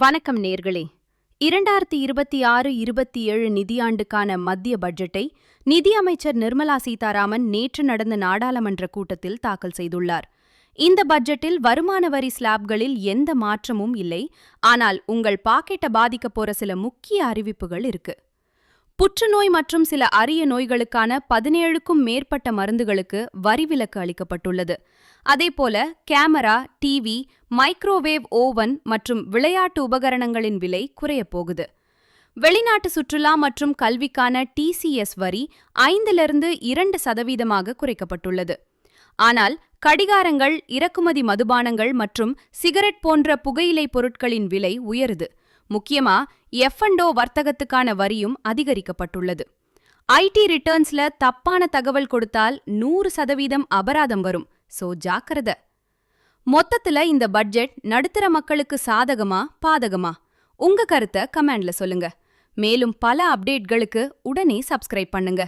வணக்கம் நேர்களே. 2026-27 நிதியாண்டுக்கான மத்திய பட்ஜெட்டை நிதியமைச்சர் நிர்மலா சீதாராமன் நேற்று நடந்த நாடாளுமன்ற கூட்டத்தில் தாக்கல் செய்துள்ளார். இந்த பட்ஜெட்டில் வருமான வரி ஸ்லாப்களில் எந்த மாற்றமும் இல்லை. ஆனால் உங்கள் பாக்கெட்டை பாதிக்கப் போற சில முக்கிய அறிவிப்புகள் இருக்கு. புற்றுநோய் மற்றும் சில அரிய நோய்களுக்கான 17க்கும் மேற்பட்ட மருந்துகளுக்கு வரி விலக்கு அளிக்கப்பட்டுள்ளது. அதேபோல கேமரா, டிவி, மைக்ரோவேவ் ஓவன் மற்றும் விளையாட்டு உபகரணங்களின் விலை குறையப்போகுது. வெளிநாட்டு சுற்றுலா மற்றும் கல்விக்கான டிசிஎஸ் வரி 5% குறைக்கப்பட்டுள்ளது. ஆனால் கடிகாரங்கள், இறக்குமதி மதுபானங்கள் மற்றும் சிகரெட் போன்ற புகையிலை பொருட்களின் விலை உயருது. முக்கியமா எஃப்&ஓ வர்த்தகத்துக்கான வரியும் அதிகரிக்கப்பட்டுள்ளது. ஐடி ரிட்டர்ன்ஸ்ல தப்பான தகவல் கொடுத்தால் 100% அபராதம் வரும். சோ ஜாக்கிரதை. மொத்தத்துல இந்த பட்ஜெட் நடுத்தர மக்களுக்கு சாதகமா பாதகமா? உங்க கருத்தை கமெண்ட்ல சொல்லுங்க. மேலும் பல அப்டேட்களுக்கு உடனே சப்ஸ்கிரைப் பண்ணுங்க.